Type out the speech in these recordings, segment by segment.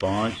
5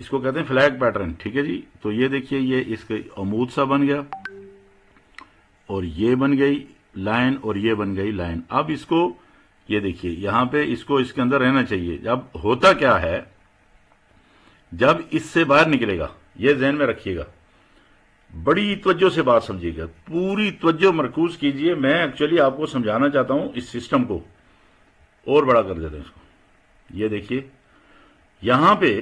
اس کو کہتے ہیں فلیگ پیٹرن. ٹھیک ہے جی. تو یہ دیکھیے یہ اس کے عمود سا بن گیا اور یہ بن گئی لائن اور یہ بن گئی لائن. اب اس کو یہ دیکھیے یہاں پہ اس کو اس کے اندر رہنا چاہیے. جب ہوتا کیا ہے جب اس سے باہر نکلے گا یہ ذہن میں رکھیے گا, بڑی توجہ سے بات سمجھیے گا, پوری توجہ مرکوز کیجئے. میں ایکچولی آپ کو سمجھانا چاہتا ہوں اس سسٹم کو, اور بڑا کر دیتے ہیں اس کو. یہ دیکھیے یہاں پہ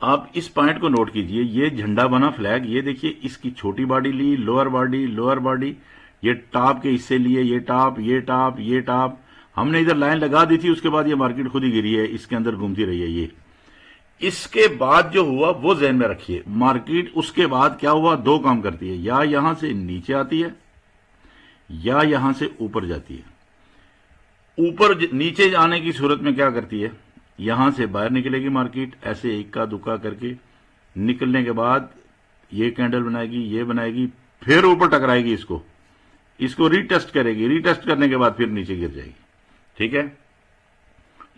آپ اس پوائنٹ کو نوٹ کیجئے, یہ جھنڈا بنا فلیگ. یہ دیکھیے اس کی چھوٹی باڈی لی, لوئر باڈی, یہ ٹاپ کے حصے لیے, یہ ٹاپ. ہم نے ادھر لائن لگا دی تھی, اس کے بعد یہ مارکیٹ خود ہی گری ہے, اس کے اندر گھومتی رہی ہے. یہ اس کے بعد جو ہوا وہ ذہن میں رکھیے. مارکیٹ اس کے بعد کیا ہوا, دو کام کرتی ہے, یا یہاں سے نیچے آتی ہے یا یہاں سے اوپر جاتی ہے. اوپر نیچے آنے کی صورت میں کیا کرتی ہے, یہاں سے باہر نکلے گی مارکیٹ ایسے اکا دکا کر کے. نکلنے کے بعد یہ کینڈل بنائے گی, یہ بنائے گی, پھر اوپر ٹکرائے گی, اس کو ری ٹیسٹ کرے گی. ری ٹیسٹ کرنے کے بعد پھر نیچے گر جائے گی. ٹھیک ہے,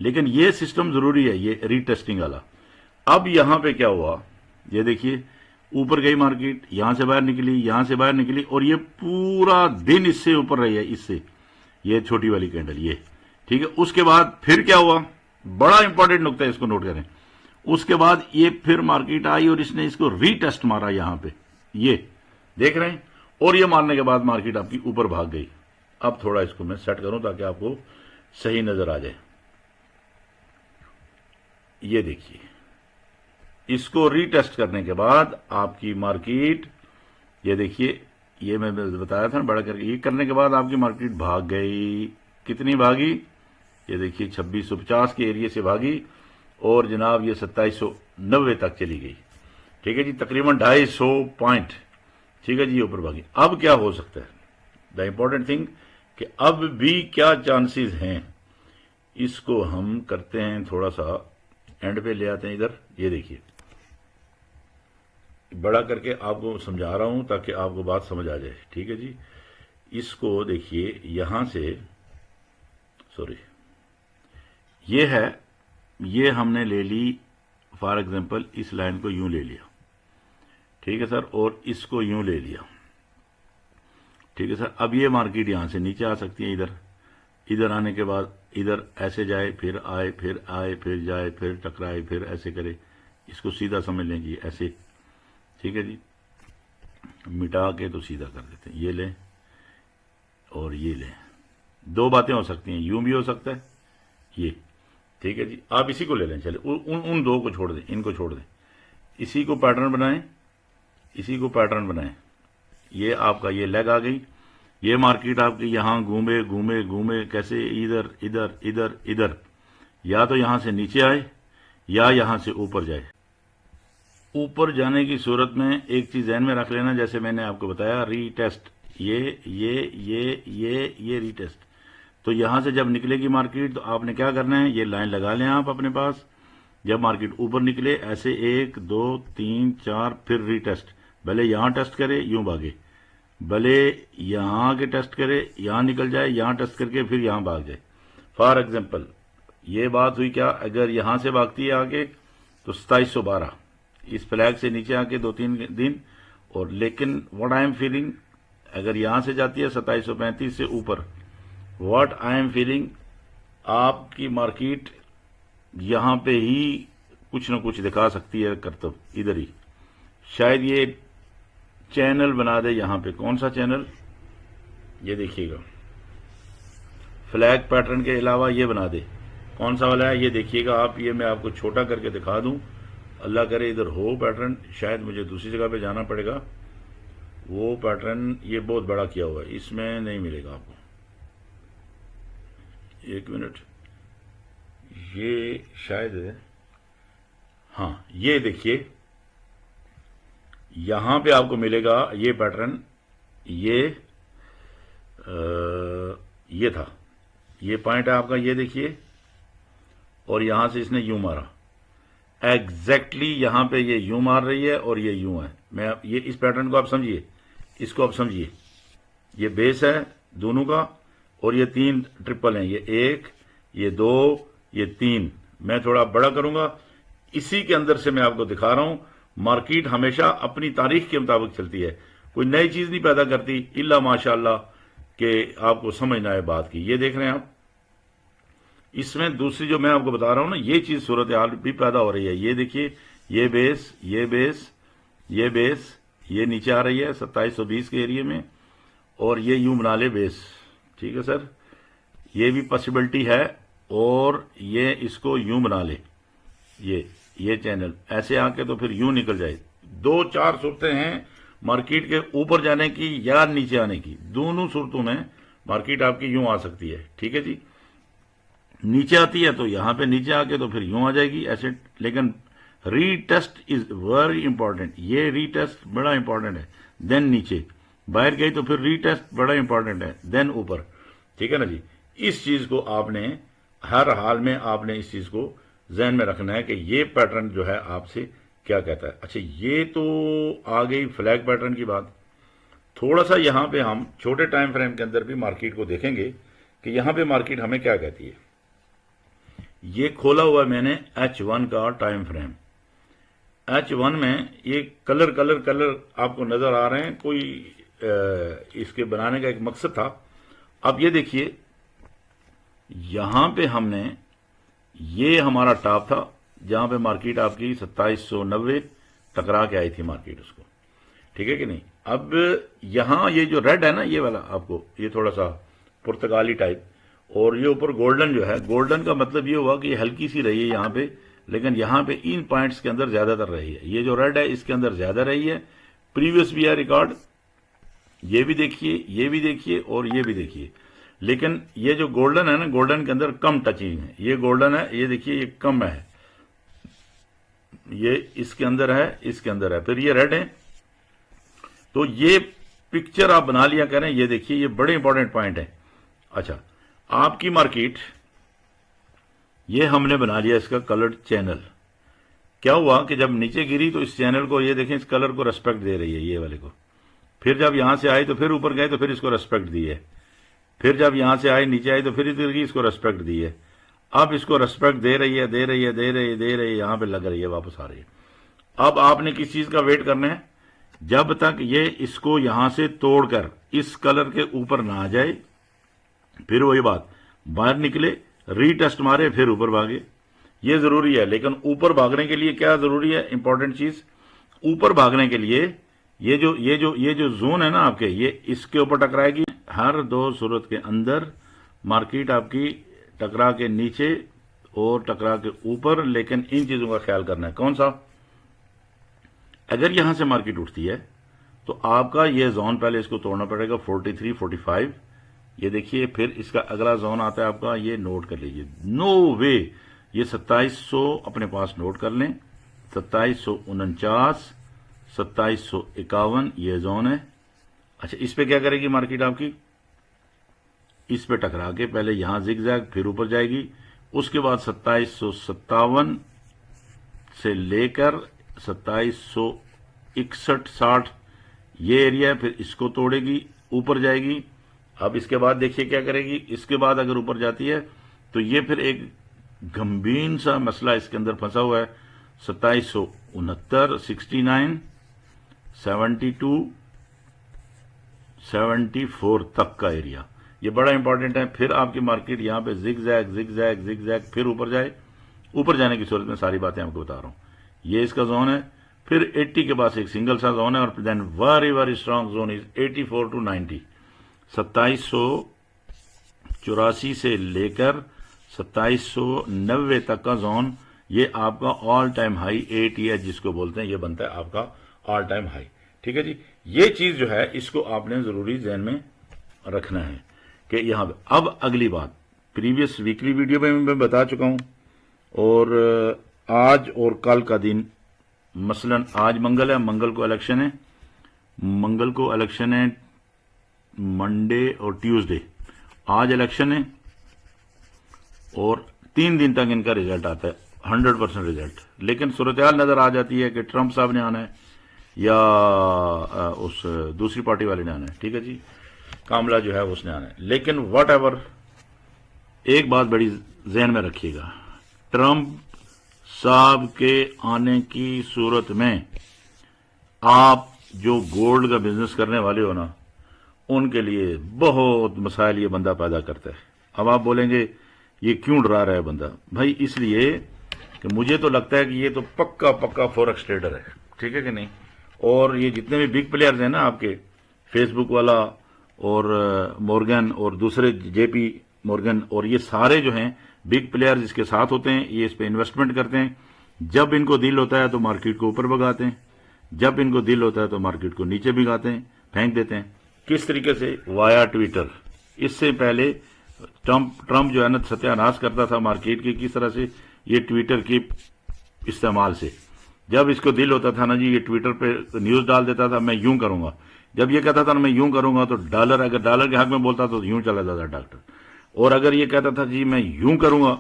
لیکن یہ سسٹم ضروری ہے, یہ ری ٹیسٹنگ والا. اب یہاں پہ کیا ہوا, یہ دیکھیے اوپر گئی مارکیٹ, یہاں سے باہر نکلی, اور یہ پورا دن اس سے اوپر رہی ہے, اس سے یہ چھوٹی والی کینڈل یہ. ٹھیک ہے, اس کے بعد پھر کیا ہوا, بڑا امپورٹنٹ نقطہ ہے, اس کو نوٹ کریں. اس کے بعد یہ پھر مارکیٹ آئی اور اس نے اس کو ری ٹیسٹ مارا یہاں پہ, یہ دیکھ رہے ہیں, اور یہ مارنے کے بعد مارکیٹ آپ کی اوپر بھاگ گئی. اب تھوڑا اس کو میں سیٹ کروں تاکہ آپ کو صحیح نظر آ جائے. یہ دیکھیے اس کو ری ٹیسٹ کرنے کے بعد آپ کی مارکیٹ, یہ دیکھیے یہ میں بتایا تھا نا بڑا کر کے, یہ کرنے کے بعد آپ کی مارکیٹ بھاگ گئی. کتنی بھاگی, یہ دیکھیے 2650 کے ایریے سے بھاگی, اور جناب یہ 2790 تک چلی گئی. ٹھیک ہے جی, تقریباً 250 پوائنٹ. ٹھیک ہے جی, اوپر بھاگی. اب کیا ہو سکتا ہے, دا امپورٹنٹ تھنگ کہ اب بھی کیا چانسز ہیں. اس کو ہم کرتے ہیں تھوڑا سا اینڈ پہ لے آتے ہیں ادھر. یہ دیکھیے بڑا کر کے آپ کو سمجھا رہا ہوں تاکہ آپ کو بات سمجھ آ جائے. ٹھیک ہے جی, اس کو دیکھیے یہاں سے, سوری یہ ہے, یہ ہم نے لے لی فار ایگزامپل, اس لائن کو یوں لے لیا. ٹھیک ہے سر, اور اس کو یوں لے لیا. ٹھیک ہے سر, اب یہ مارکیٹ یہاں سے نیچے آ سکتی ہے, ادھر آنے کے بعد ادھر ایسے جائے, پھر آئے, پھر جائے, پھر ٹکرائے, پھر ایسے کرے. اس کو سیدھا سمجھ لیں جی ایسے. ٹھیک ہے جی, مٹا کے تو سیدھا کر دیتے ہیں. یہ لیں اور یہ لیں, دو باتیں ہو سکتی ہیں, یوں بھی ہو سکتا ہے یہ. ٹھیک ہے جی, آپ اسی کو لے لیں. چلے ان دو کو چھوڑ دیں, ان کو چھوڑ دیں, اسی کو پیٹرن بنائیں. یہ آپ کا یہ لیگ آ گئی. یہ مارکیٹ آپ کی یہاں گھومے کیسے, ادھر, یا تو یہاں سے نیچے آئے یا یہاں سے اوپر جائے. اوپر جانے کی صورت میں ایک چیز ذہن میں رکھ لینا, جیسے میں نے آپ کو بتایا ری ٹیسٹ, یہ ری ٹیسٹ. تو یہاں سے جب نکلے گی مارکیٹ تو آپ نے کیا کرنا ہے, یہ لائن لگا لیں آپ اپنے پاس. جب مارکیٹ اوپر نکلے ایسے 1 2 3 4 پھر ری ٹیسٹ. بھلے یہاں ٹیسٹ کرے یوں بھاگے, بھلے یہاں کے ٹیسٹ کرے, یہاں نکل جائے, یہاں ٹیسٹ کر کے پھر یہاں بھاگ جائے. فار ایگزامپل یہ بات ہوئی کیا, اگر یہاں سے بھاگتی ہے آگے تو 2712 اس فلیگ سے نیچے آ کے 2-3 دن. اور لیکن واٹ آئی ایم فیلنگ, اگر یہاں سے جاتی ہے 2735 سے اوپر, واٹ آئی ایم فیلنگ, آپ کی مارکیٹ یہاں پہ ہی کچھ نہ کچھ دکھا سکتی ہے کرتب, ادھر ہی. شاید یہ چینل بنا دے یہاں پہ. کون سا چینل, یہ دیکھیے گا, فلیگ پیٹرن کے علاوہ یہ بنا دے. کون سا والا ہے یہ دیکھیے گا آپ. یہ میں آپ کو چھوٹا کر کے دکھا دوں, اللہ کرے ادھر ہو پیٹرن. شاید مجھے دوسری جگہ پہ جانا پڑے گا. وہ پیٹرن یہ بہت بڑا کیا ہوا ہے, اس میں نہیں ملے گا آپ کو. 1 منٹ, یہ شاید ہے, ہاں یہ دیکھیے یہاں پہ آپ کو ملے گا یہ پیٹرن. یہ تھا, یہ پوائنٹ ہے آپ کا, یہ دیکھیے, اور یہاں سے اس نے یوں مارا. ایگزیکٹلی یہاں پہ یہ یوں مار رہی ہے اور یہ یوں ہے. میں یہ اس پیٹرن کو آپ سمجھیے, اس کو آپ سمجھیے. یہ بیس ہے دونوں کا, اور یہ 3 ٹرپل ہیں, یہ 1 یہ 2 یہ 3. میں تھوڑا بڑا کروں گا, اسی کے اندر سے میں آپ کو دکھا رہا ہوں. مارکیٹ ہمیشہ اپنی تاریخ کے مطابق چلتی ہے، کوئی نئی چیز نہیں پیدا کرتی الا ماشاء اللہ کہ آپ کو سمجھنا ہے بات کی. یہ دیکھ رہے ہیں آپ، اس میں دوسری جو میں آپ کو بتا رہا ہوں نا، یہ چیز صورتحال بھی پیدا ہو رہی ہے. یہ دیکھیے، یہ بیس، یہ بیس، یہ بیس، یہ نیچے آ رہی ہے 2720 کے ایریے میں، اور یہ یوں بنا لے بیس. ٹھیک ہے سر، یہ بھی پاسبلٹی ہے. اور یہ اس کو یوں بنا لے، یہ چینل ایسے آ کے تو پھر یوں نکل جائے. 2-4 صورتیں ہیں مارکیٹ کے اوپر جانے کی یا نیچے آنے کی. دونوں صورتوں میں مارکیٹ آپ کی یوں آ سکتی ہے. ٹھیک ہے جی، نیچے آتی ہے تو یہاں پہ نیچے آ کے تو پھر یوں آ جائے گی ایسے. لیکن ری ٹیسٹ از ویری امپورٹنٹ، یہ ری ٹیسٹ بڑا امپورٹنٹ ہے. دین نیچے باہر گئی تو پھر ری ٹیسٹ بڑا امپورٹنٹ ہے، دین اوپر. ٹھیک ہے نا جی. اس چیز کو آپ نے ہر حال میں آپ نے اس چیز کو ذہن میں رکھنا ہے کہ یہ پیٹرن جو ہے آپ سے کیا کہتا ہے. اچھا، یہ تو آ گئی فلیگ پیٹرن کی بات. تھوڑا سا یہاں پہ ہم چھوٹے ٹائم فریم کے اندر بھی مارکیٹ کو دیکھیں گے کہ یہاں پہ مارکیٹ ہمیں کیا کہتی ہے. یہ کھولا ہوا میں نے H1 کا ٹائم فریم. H1 میں یہ کلر آپ کو نظر آ رہے ہیں. کوئی اس کے بنانے کا ایک مقصد تھا. اب یہ دیکھیے، یہاں پہ ہم نے، یہ ہمارا ٹاپ تھا جہاں پہ مارکیٹ آپ کی 2790 ٹکرا کے آئی تھی مارکیٹ اس کو. ٹھیک ہے کہ نہیں. اب یہاں یہ جو ریڈ ہے نا، یہ والا آپ کو یہ تھوڑا سا پرتگالی ٹائپ، اور یہ اوپر گولڈن جو ہے، گولڈن کا مطلب یہ ہوا کہ یہ ہلکی سی رہی ہے یہاں پہ، لیکن یہاں پہ ان پوائنٹس کے اندر زیادہ تر رہی ہے. یہ جو ریڈ ہے اس کے اندر زیادہ رہی ہے. پریویس بھی ہے ریکارڈ، یہ بھی دیکھیے، یہ بھی دیکھیے، اور یہ بھی دیکھیے. لیکن یہ جو گولڈن ہے نا، گولڈن کے اندر کم ٹچنگ ہے. یہ گولڈن ہے، یہ دیکھیے یہ کم ہے، یہ اس کے اندر ہے، اس کے اندر ہے. پھر یہ ریڈ ہے. تو یہ پکچر آپ بنا لیا کریں. یہ دیکھیے، یہ بڑے امپورٹنٹ پوائنٹ ہے. اچھا، آپ کی مارکیٹ، یہ ہم نے بنا لیا اس کا کلرڈ چینل. کیا ہوا کہ جب نیچے گری تو اس چینل کو، یہ دیکھیں، اس کلر کو ریسپیکٹ دے رہی ہے، یہ والے کو. پھر جب یہاں سے آئی تو پھر اوپر گئے تو پھر اس کو ریسپیکٹ دی ہے. پھر جب یہاں سے آئی نیچے آئی تو پھر ادھر کی اس کو ریسپیکٹ دی ہے. اب اس کو ریسپیکٹ دے رہی ہے، دے رہی ہے، دے رہی ہے، دے رہی ہے، یہاں پہ لگ رہی ہے، واپس آ رہی ہے. اب آپ نے کس چیز کا ویٹ کرنا ہے؟ جب تک یہ اس کو یہاں سے توڑ کر اس کلر کے اوپر نہ آ جائے. پھر وہی بات، باہر نکلے، ری ٹیسٹ مارے، پھر اوپر بھاگے. یہ ضروری ہے. لیکن اوپر بھاگنے کے لیے کیا ضروری ہے؟ امپورٹنٹ چیز، اوپر بھاگنے کے لیے یہ جو زون ہے نا آپ کے، یہ اس کے اوپر ٹکرائے گی. ہر 2 صورت کے اندر مارکیٹ آپ کی ٹکرا کے نیچے اور ٹکرا کے اوپر. لیکن ان چیزوں کا خیال کرنا ہے. کون سا؟ اگر یہاں سے مارکیٹ اٹھتی ہے تو آپ کا یہ زون پہلے اس کو توڑنا پڑے گا 43 45. یہ دیکھیے، پھر اس کا اگلا زون آتا ہے آپ کا، یہ نوٹ کر لیجئے. نو وے، یہ 2700 اپنے پاس نوٹ کر لیں. 2749 2751 یہ زون ہے. اچھا، اس پہ کیا کرے گی مارکیٹ آپ کی؟ اس پہ ٹکرا کے پہلے یہاں زگ زیگ، پھر اوپر جائے گی. اس کے بعد 2757 سے لے کر 2761 60 یہ ایریا، پھر اس کو توڑے گی، اوپر جائے گی. اب اس کے بعد دیکھیے کیا کرے گی. اس کے بعد اگر اوپر جاتی ہے تو یہ پھر ایک گمبھیر سا مسئلہ اس کے اندر پھنسا ہوا ہے. 2769 69 72 74 تک کا ایریا، یہ بڑا امپورٹنٹ ہے. پھر آپ کی مارکیٹ یہاں پہ zig zag zig zag zig zag, پھر اوپر جائے. اوپر جانے کی صورت میں ساری باتیں آپ کو بتا رہا ہوں. یہ اس کا زون ہے. پھر 80 کے پاس ایک سنگل سا زون ہے، اور then very very strong zone is 84 to 90. 2784 سے لے کر 2790 تک کا زون، یہ آپ کا آل ٹائم ہائی 8 جس کو بولتے ہیں، یہ بنتا ہے آپ کا آل ٹائم ہائی. ٹھیک ہے جی. یہ چیز جو ہے اس کو آپ نے ضروری ذہن میں رکھنا ہے کہ یہاں پہ. اب اگلی بات، پریویس ویکلی ویڈیو میں میں بتا چکا ہوں، اور آج اور کل کا دن، مثلا آج منگل ہے، منگل کو الیکشن ہے، منگل کو الیکشن ہے، منڈے اور ٹیوزڈے آج الیکشن ہے، اور 3 دن تک ان کا ریزلٹ آتا ہے 100% ریزلٹ. لیکن صورتحال نظر آ جاتی ہے کہ ٹرمپ صاحب نے آنا ہے یا اس دوسری پارٹی والے نے آنا ہے. ٹھیک ہے جی، کاملا جو ہے اس نے آنا ہے. لیکن واٹ ایور، ایک بات بڑی ذہن میں رکھیے گا، ٹرمپ صاحب کے آنے کی صورت میں آپ جو گولڈ کا بزنس کرنے والے ہو نا، ان کے لیے بہت مسائل یہ بندہ پیدا کرتا ہے۔ اب آپ بولیں گے یہ کیوں ڈرا رہا ہے بندہ؟ بھائی اس لیے کہ مجھے تو لگتا ہے کہ یہ تو پکا فوریکس ٹریڈر ہے، ٹھیک ہے کہ نہیں؟ اور یہ جتنے بھی بگ پلیئرز ہیں نا آپ کے، فیس بک والا اور مورگن اور دوسرے جے پی مورگن، اور یہ سارے جو ہیں بگ پلیئرز اس کے ساتھ ہوتے ہیں، یہ اس پہ انویسٹمنٹ کرتے ہیں۔ جب ان کو دل ہوتا ہے تو مارکیٹ کو اوپر بگاتے ہیں، جب ان کو دل ہوتا ہے تو مارکیٹ کو نیچے بگاتے ہیں، پھینک دیتے ہیں۔ کس طریقے سے؟ وایا ٹویٹر۔ اس سے پہلے ٹرمپ جو ہے نا ستیہ ناش کرتا تھا مارکیٹ کی، کس طرح سے؟ یہ ٹویٹر کی استعمال سے۔ جب اس کو دل ہوتا تھا نا جی، یہ ٹویٹر پہ نیوز ڈال دیتا تھا میں یوں کروں گا، جب یہ کہتا تھا نا میں یوں کروں گا تو ڈالر، اگر ڈالر کے حق میں بولتا تو یوں چلا جاتا ڈاکٹر، اور اگر یہ کہتا تھا جی میں یوں کروں گا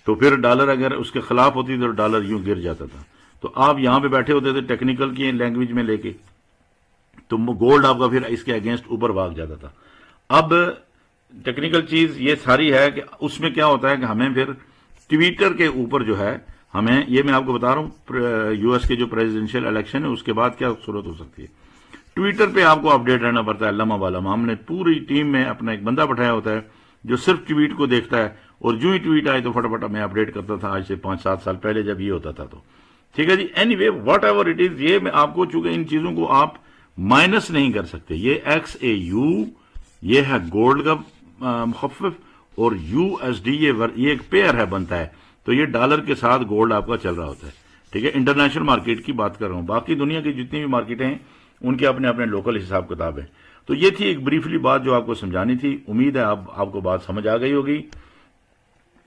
تو پھر ڈالر اگر اس کے خلاف ہوتی تو ڈالر یوں گر جاتا تھا۔ تو آپ یہاں پہ بیٹھے ہوتے تھے ٹیکنیکل کی لینگویج میں لے کے، تو گولڈ آپ کا پھر اس کے اگینسٹ اوپر بھاگ جاتا تھا۔ اب ٹیکنیکل چیز یہ ساری ہے کہ اس میں کیا ہوتا ہے کہ ہمیں پھر ٹویٹر کے اوپر جو ہے ہمیں، یہ میں آپ کو بتا رہا ہوں یو ایس کے جو پریزیڈنشیل الیکشن ہے اس کے بعد کیا صورت ہو سکتی ہے۔ ٹویٹر پہ آپ کو اپڈیٹ رہنا پڑتا ہے لمحہ بالمحہ۔ ہم نے پوری ٹیم میں اپنا ایک بندہ بٹھایا ہوتا ہے جو صرف ٹویٹ کو دیکھتا ہے، اور جو ہی ٹویٹ آئے تو فٹافٹ میں اپڈیٹ کرتا تھا، آج سے 5-7 سال پہلے جب یہ ہوتا تھا تو ٹھیک ہے جی۔ Anyway whatever it is, یہ میں آپ کو، چونکہ ان چیزوں کو آپ مائنس نہیں کر سکتے، یہ XAU یہ ہے گولڈ کا مخفف، اور USD یہ ایک پیئر ہے بنتا ہے، تو یہ ڈالر کے ساتھ گولڈ آپ کا چل رہا ہوتا ہے، ٹھیک ہے۔ انٹرنیشنل مارکیٹ کی بات کر رہا ہوں، باقی دنیا کی جتنی بھی مارکیٹیں ہیں ان کے اپنے اپنے لوکل حساب کتاب ہیں۔ تو یہ تھی ایک بریفلی بات جو آپ کو سمجھانی تھی، امید ہے آپ کو بات سمجھ آ گئی ہوگی۔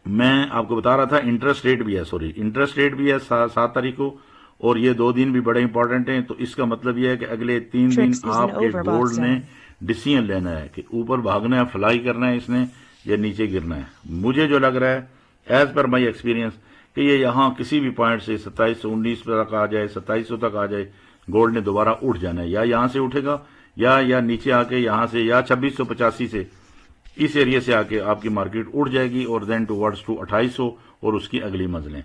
میں آپ کو بتا رہا تھا انٹرسٹ ریٹ بھی ہے 7 تاریخ کو، اور یہ 2 دن بھی بڑے امپورٹنٹ ہیں، تو اس کا مطلب یہ ہے کہ اگلے 3 دن آپ کے گولڈ نے ڈیسیژن لینا ہے کہ اوپر بھاگنا ہے، فلائی کرنا ہے اس نے، یا نیچے گرنا ہے۔ مجھے جو لگ رہا ہے ایز پر مائی ایکسپیرینس کہ یہ یہاں کسی بھی پوائنٹ سے 2719 تک آ جائے، 2700 تک آ جائے، گولڈ نے دوبارہ اٹھ جانا ہے، یا یہاں سے اٹھے گا یا نیچے آ کے یہاں سے، یا 2685 سے اس ایریا سے آ کے آپ کی مارکیٹ اٹھ جائے گی، اور دین ٹو ورڈز ٹو 2800 اور اس کی اگلی منزلیں۔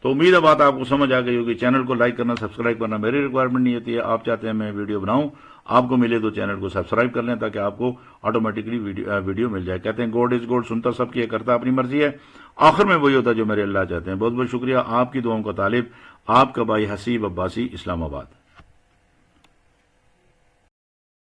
تو امید ہے بات آپ کو سمجھ آ گئی ہوگی۔ چینل کو لائک کرنا، سبسکرائب کرنا میری ریکوائرمنٹ نہیں ہوتی ہے، آپ چاہتے ہیں میں ویڈیو بناؤں، آپ کو ملے تو چینل کو سبسکرائب کر لیں تاکہ آپ کو آٹومیٹکلی ویڈیو مل جائے۔ کہتے ہیں گولڈ از گولڈ، سنتا سب کی، کرتا اپنی مرضی ہے، آخر میں وہی ہوتا ہے جو میرے اللہ چاہتے ہیں۔ بہت بہت شکریہ، آپ کی دعاؤں کا طالب، آپ کا بھائی حسیب عباسی، اسلام آباد۔